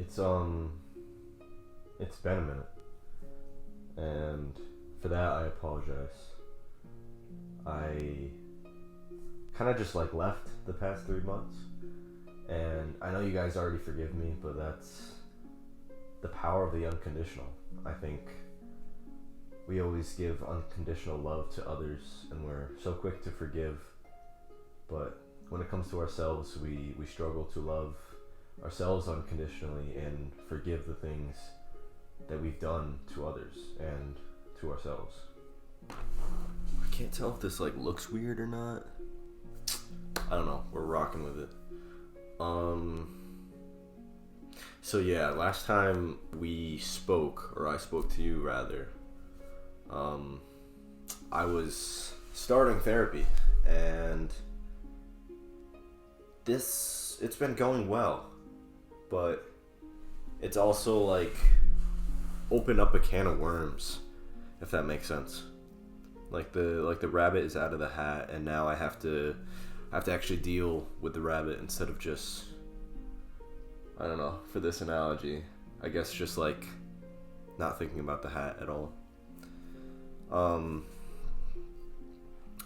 It's been a minute, and for that I apologize. I kind of just like left the past 3 months, and I know you guys already forgive me, but that's the power of the unconditional. I think we always give unconditional love to others, and we're so quick to forgive, but when it comes to ourselves, we struggle to love ourselves unconditionally and forgive the things that we've done to others and to ourselves. I can't tell if this like looks weird or not. I don't know. We're rocking with it. So yeah, last time we spoke, or I spoke to you rather, I was starting therapy, and it's been going well, but it's also like opened up a can of worms, if that makes sense. Like the rabbit is out of the hat, and now I have to actually deal with the rabbit instead of just, I don't know, for this analogy, I guess just like not thinking about the hat at all.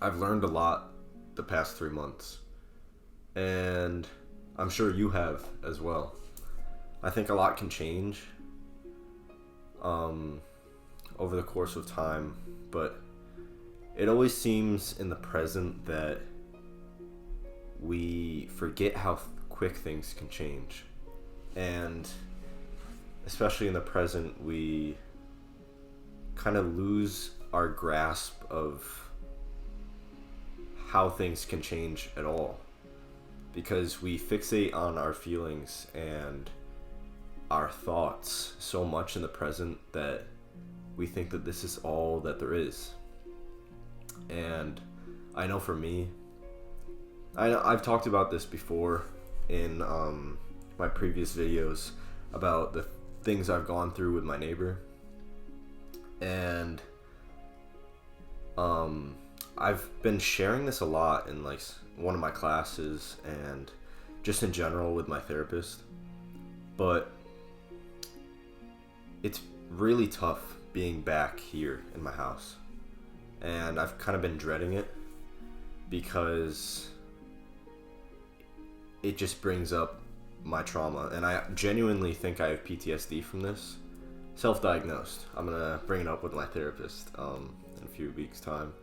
I've learned a lot the past 3 months, and I'm sure you have as well. I think a lot can change over the course of time, but it always seems in the present that we forget how quick things can change. And especially in the present, we kind of lose our grasp of how things can change at all, because we fixate on our feelings and our thoughts so much in the present that we think that this is all that there is. And I know for me, I've talked about this before in my previous videos about the things I've gone through with my neighbor, and I've been sharing this a lot in like one of my classes and just in general with my therapist, but it's really tough being back here in my house, and I've kind of been dreading it because it just brings up my trauma, and I genuinely think I have PTSD from this. Self-diagnosed. I'm gonna bring it up with my therapist in a few weeks' time.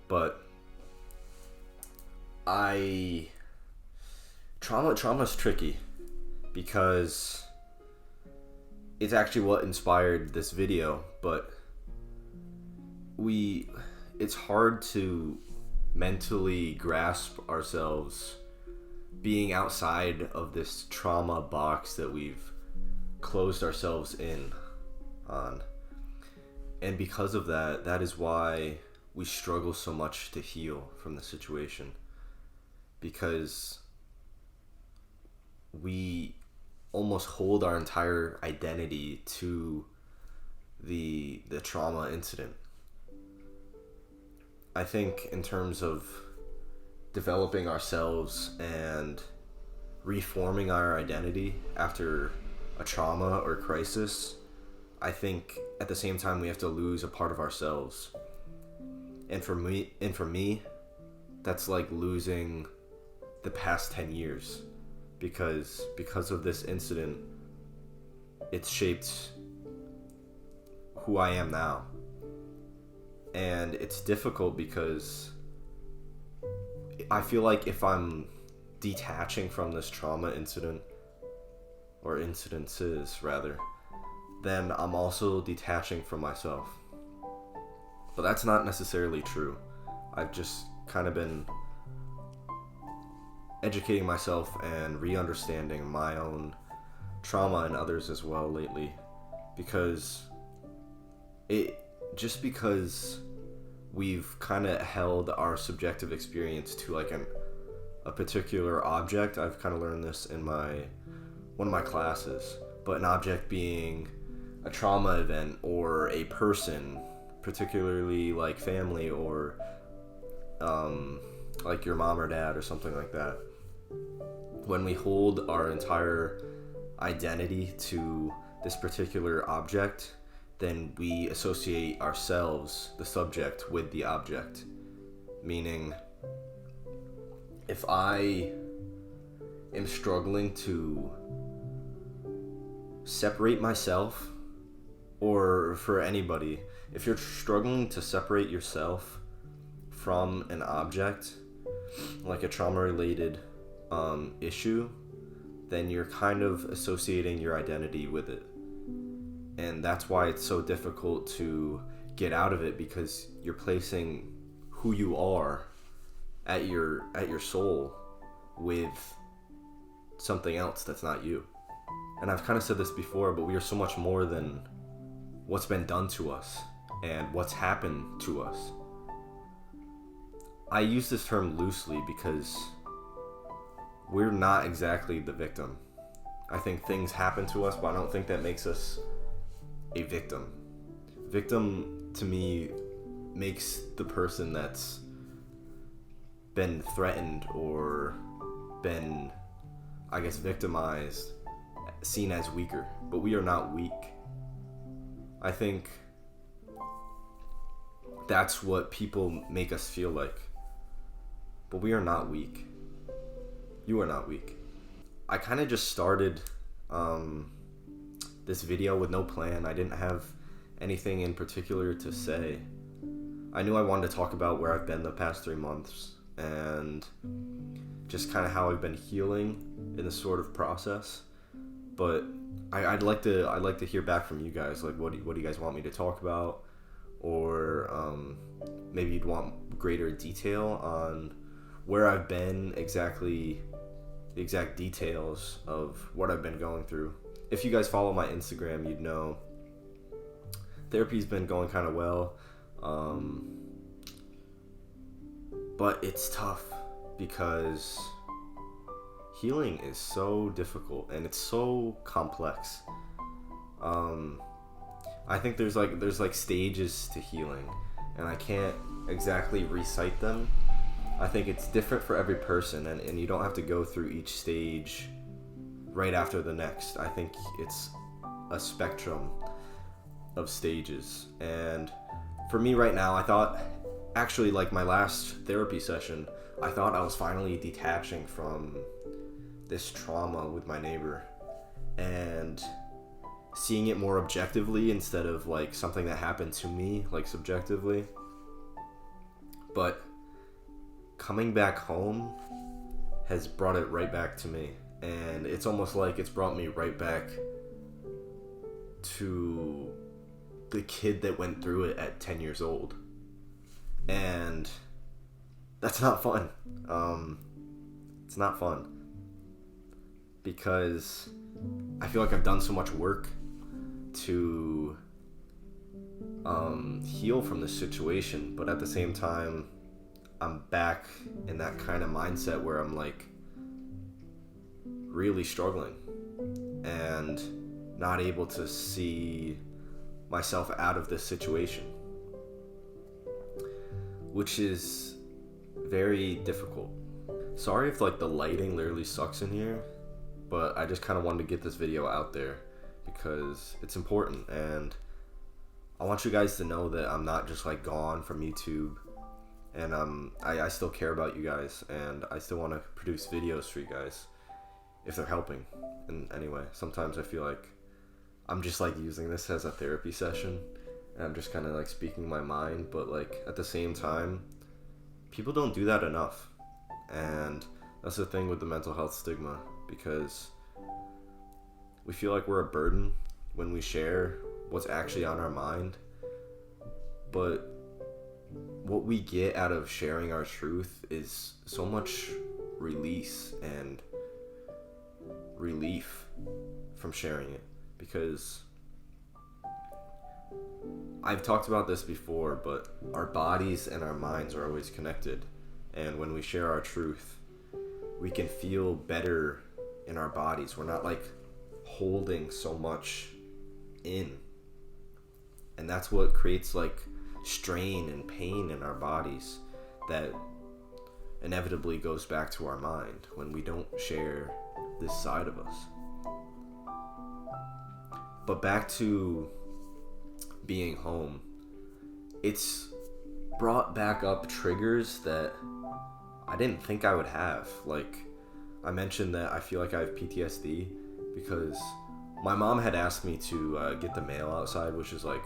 But trauma's tricky because it's actually what inspired this video, but it's hard to mentally grasp ourselves being outside of this trauma box that we've closed ourselves in on. And because of that, that is why we struggle so much to heal from the situation, because we almost hold our entire identity to the trauma incident. I think in terms of developing ourselves and reforming our identity after a trauma or crisis, I think at the same time we have to lose a part of ourselves. And for me, that's like losing the past 10 years, because of this incident, it's shaped who I am now. And it's difficult because I feel like if I'm detaching from this trauma incident, or incidences rather, then I'm also detaching from myself. But that's not necessarily true. I've just kind of been educating myself and re-understanding my own trauma and others as well lately, because we've kind of held our subjective experience to like a particular object. I've kind of learned this in one of my classes, but an object being a trauma event or a person, particularly like family or like your mom or dad or something like that. When we hold our entire identity to this particular object, then we associate ourselves, the subject, with the object. Meaning, if I am struggling to separate myself, or for anybody, if you're struggling to separate yourself from an object, like a trauma-related issue, then you're kind of associating your identity with it. And that's why it's so difficult to get out of it, because you're placing who you are at your soul with something else that's not you. And I've kind of said this before, but we are so much more than what's been done to us and what's happened to us. I use this term loosely because we're not exactly the victim. I think things happen to us, but I don't think that makes us a victim. Victim, to me, makes the person that's been threatened or been, I guess, victimized seen as weaker. But we are not weak. I think that's what people make us feel like. But we are not weak. You are not weak. I kind of just started this video with no plan. I didn't have anything in particular to say. I knew I wanted to talk about where I've been the past 3 months and just kind of how I've been healing in this sort of process. But I'd like to hear back from you guys. Like, what do you guys want me to talk about? Or maybe you'd want greater detail on where I've been, exactly the exact details of what I've been going through. If you guys follow my Instagram, you'd know therapy's been going kind of well, but it's tough because healing is so difficult and it's so complex. I think there's like stages to healing, and I can't exactly recite them. I think it's different for every person, and you don't have to go through each stage right after the next. I think it's a spectrum of stages. And for me right now, I thought, actually, like my last therapy session, I thought I was finally detaching from this trauma with my neighbor and seeing it more objectively instead of like something that happened to me, like subjectively. But coming back home has brought it right back to me, and it's almost like it's brought me right back to the kid that went through it at 10 years old. And that's not fun. It's not fun because I feel like I've done so much work to heal from this situation, but at the same time I'm back in that kind of mindset where I'm like really struggling and not able to see myself out of this situation, which is very difficult. Sorry if like the lighting literally sucks in here, but I just kind of wanted to get this video out there because it's important, and I want you guys to know that I'm not just like gone from YouTube, and I still care about you guys, and I still want to produce videos for you guys if they're helping in any way. Sometimes I feel like I'm just like using this as a therapy session, and I'm just kind of like speaking my mind, but like at the same time, people don't do that enough. And that's the thing with the mental health stigma, because we feel like we're a burden when we share what's actually on our mind. But what we get out of sharing our truth is so much release and relief from sharing it. Because I've talked about this before, but our bodies and our minds are always connected. And when we share our truth, we can feel better in our bodies. We're not like holding so much in. And that's what creates like strain and pain in our bodies that inevitably goes back to our mind when we don't share this side of us. But back to being home, it's brought back up triggers that I didn't think I would have. Like, I mentioned that I feel like I have PTSD because my mom had asked me to get the mail outside, which is like,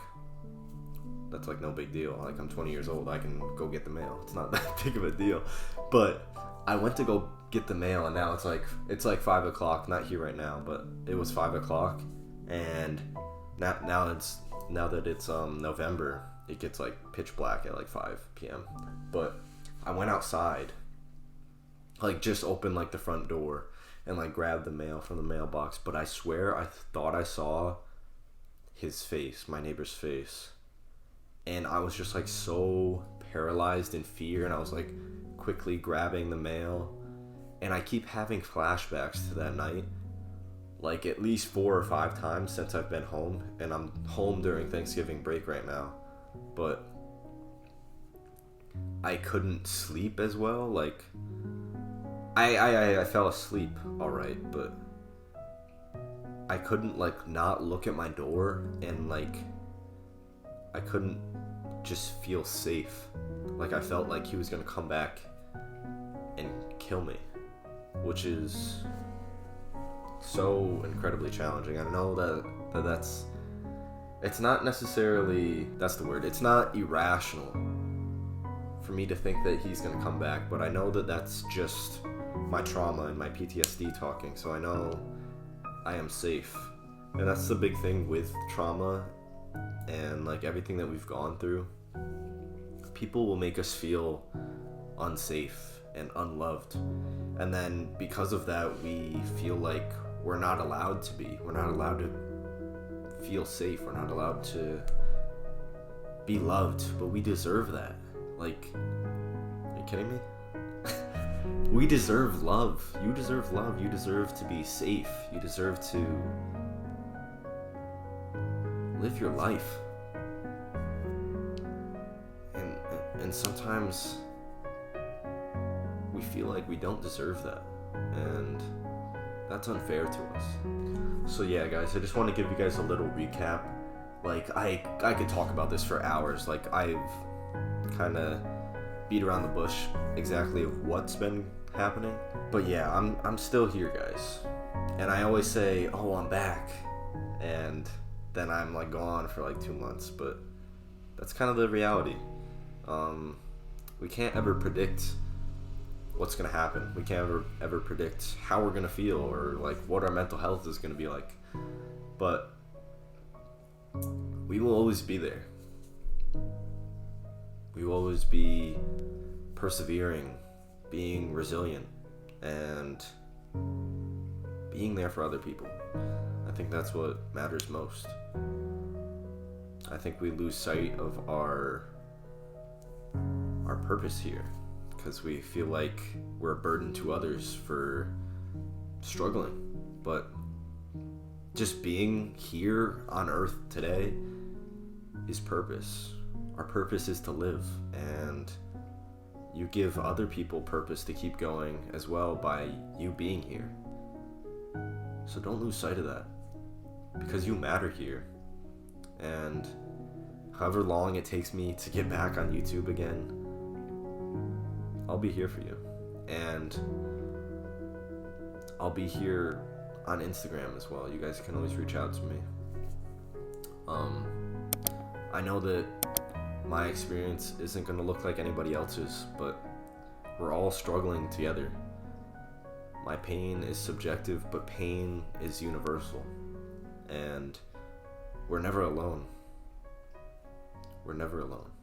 that's like no big deal. Like, I'm 20 years old, I can go get the mail. It's not that big of a deal. But I went to go get the mail, and now it's like 5 o'clock. Not here right now, but it was 5 o'clock, and now that it's November, it gets like pitch black at like 5 p.m. But I went outside, like just opened like the front door and like grabbed the mail from the mailbox, but I swear I thought I saw his face, my neighbor's face, and I was just like so paralyzed in fear, and I was like quickly grabbing the mail, and I keep having flashbacks to that night, like at least 4 or 5 times since I've been home, and I'm home during Thanksgiving break right now, but I couldn't sleep as well. Like, I fell asleep alright, but I couldn't like not look at my door, and like I couldn't just feel safe. Like, I felt like he was gonna come back and kill me, which is so incredibly challenging. I know that's it's not necessarily, that's the word, it's not irrational for me to think that he's gonna come back, but I know that that's just my trauma and my PTSD talking, so I know I am safe. And that's the big thing with trauma and like everything that we've gone through. People will make us feel unsafe and unloved, and then because of that we feel like we're not allowed to be. We're not allowed to feel safe. We're not allowed to be loved, but we deserve that. Like, are you kidding me? We deserve love. You deserve love. You deserve to be safe. You deserve to live your life. And sometimes we feel like we don't deserve that, and that's unfair to us. So yeah, guys, I just want to give you guys a little recap. Like, I could talk about this for hours. Like, I've kind of beat around the bush exactly of what's been happening, but yeah, I'm still here, guys. And I always say, oh, I'm back, and then I'm like gone for like 2 months, but that's kind of the reality. We can't ever predict what's gonna happen. We can't ever predict how we're gonna feel, or like what our mental health is gonna be like, but we will always be there. We will always be persevering, being resilient, and being there for other people. I think that's what matters most. I think we lose sight of our purpose here because we feel like we're a burden to others for struggling. But just being here on earth today is purpose. Our purpose is to live, and you give other people purpose to keep going as well by you being here. So don't lose sight of that, because you matter here. And however long it takes me to get back on YouTube again, I'll be here for you. And I'll be here on Instagram as well. You guys can always reach out to me. I know that my experience isn't going to look like anybody else's, but we're all struggling together. My pain is subjective, but pain is universal. And we're never alone. We're never alone.